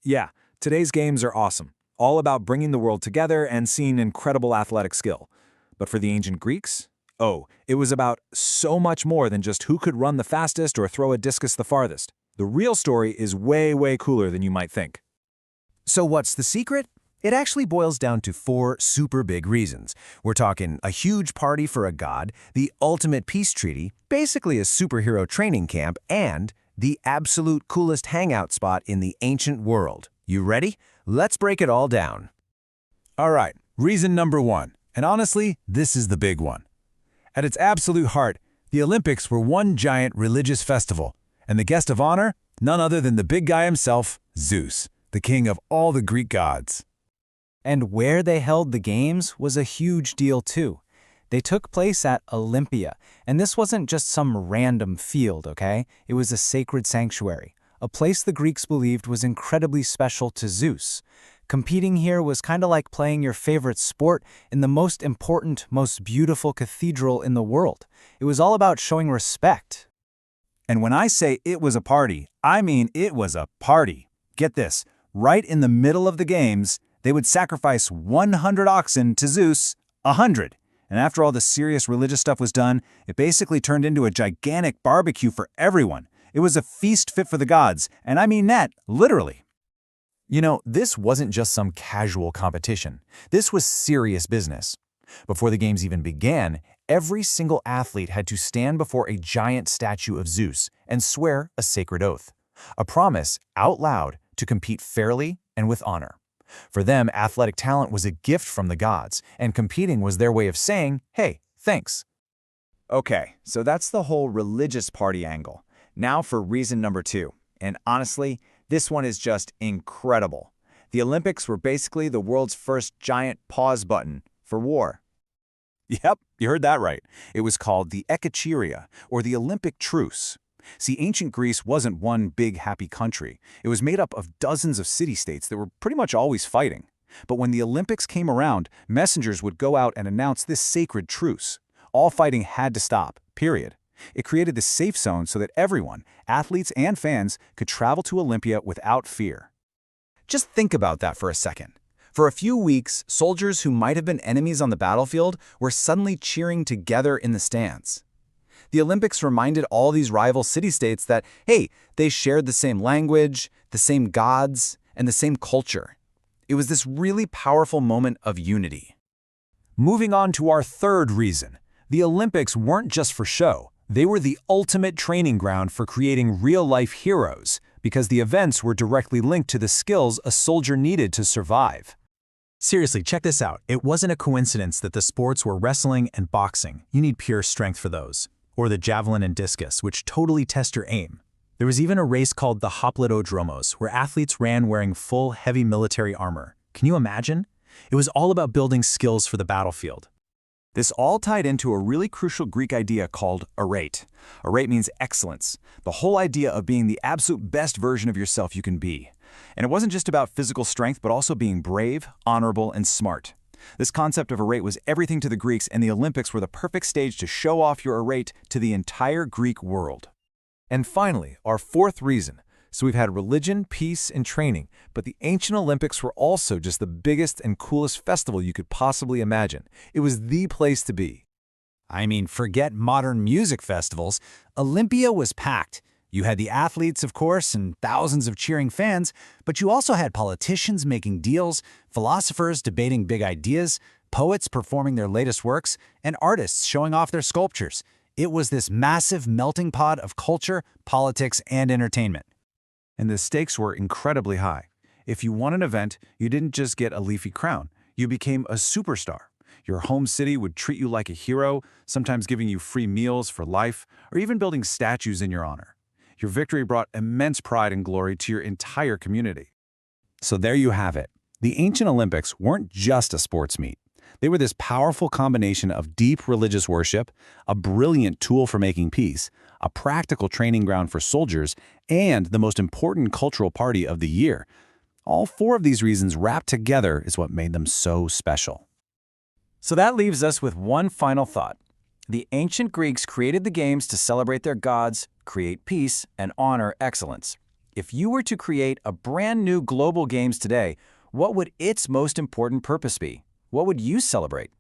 Yeah, today's games are awesome, all about bringing the world together and seeing incredible athletic skill. But for the ancient Greeks, oh, it was about so much more than just who could run the fastest or throw a discus the farthest. The real story is way, way cooler than you might think. So what's the secret? It actually boils down to 4 super big reasons. We're talking a huge party for a god, the ultimate peace treaty, basically a superhero training camp, and the absolute coolest hangout spot in the ancient world. You ready? Let's break it all down. All right, reason number 1. And honestly, this is the big one. At its absolute heart, the Olympics were one giant religious festival, and the guest of honor, none other than the big guy himself, Zeus, the king of all the Greek gods. And where they held the games was a huge deal too. They took place at Olympia, and this wasn't just some random field, okay? It was a sacred sanctuary, a place the Greeks believed was incredibly special to Zeus. Competing here was kind of like playing your favorite sport in the most important, most beautiful cathedral in the world. It was all about showing respect. And when I say it was a party, I mean it was a party. Get this, right in the middle of the games, they would sacrifice 100 oxen to Zeus, 100. And after all the serious religious stuff was done, it basically turned into a gigantic barbecue for everyone. It was a feast fit for the gods, and I mean that, literally. You know, this wasn't just some casual competition. This was serious business. Before the games even began, every single athlete had to stand before a giant statue of Zeus and swear a sacred oath, a promise out loud to compete fairly and with honor. For them, athletic talent was a gift from the gods, and competing was their way of saying, hey, thanks. Okay, so that's the whole religious party angle. Now for reason number 2. And honestly, this one is just incredible. The Olympics were basically the world's first giant pause button for war. Yep, you heard that right. It was called the Ekacheria, or the Olympic Truce. See, ancient Greece wasn't one big happy country. It was made up of dozens of city-states that were pretty much always fighting. But when the Olympics came around, messengers would go out and announce this sacred truce. All fighting had to stop, period. It created this safe zone so that everyone, athletes and fans, could travel to Olympia without fear. Just think about that for a second. For a few weeks, soldiers who might have been enemies on the battlefield were suddenly cheering together in the stands. The Olympics reminded all these rival city-states that, hey, they shared the same language, the same gods, and the same culture. It was this really powerful moment of unity. Moving on to our third reason, the Olympics weren't just for show. They were the ultimate training ground for creating real-life heroes, because the events were directly linked to the skills a soldier needed to survive. Seriously, check this out. It wasn't a coincidence that the sports were wrestling and boxing. You need pure strength for those. Or the javelin and discus, which totally test your aim. There was even a race called the Hoplitodromos, where athletes ran wearing full, heavy military armor. Can you imagine? It was all about building skills for the battlefield. This all tied into a really crucial Greek idea called Arete. Arete means excellence, the whole idea of being the absolute best version of yourself you can be. And it wasn't just about physical strength, but also being brave, honorable, and smart. This concept of Arete was everything to the Greeks, and the Olympics were the perfect stage to show off your Arete to the entire Greek world. And finally, our fourth reason. So we've had religion, peace, and training, but the ancient Olympics were also just the biggest and coolest festival you could possibly imagine. It was the place to be. I mean, forget modern music festivals. Olympia was packed. You had the athletes, of course, and thousands of cheering fans, but you also had politicians making deals, philosophers debating big ideas, poets performing their latest works, and artists showing off their sculptures. It was this massive melting pot of culture, politics, and entertainment. And the stakes were incredibly high. If you won an event, you didn't just get a leafy crown. You became a superstar. Your home city would treat you like a hero, sometimes giving you free meals for life, or even building statues in your honor. Your victory brought immense pride and glory to your entire community. So there you have it. The ancient Olympics weren't just a sports meet. They were this powerful combination of deep religious worship, a brilliant tool for making peace, a practical training ground for soldiers, and the most important cultural party of the year. All 4 of these reasons wrapped together is what made them so special. So that leaves us with one final thought. The ancient Greeks created the games to celebrate their gods, create peace, and honor excellence. If you were to create a brand new global games today, what would its most important purpose be? What would you celebrate?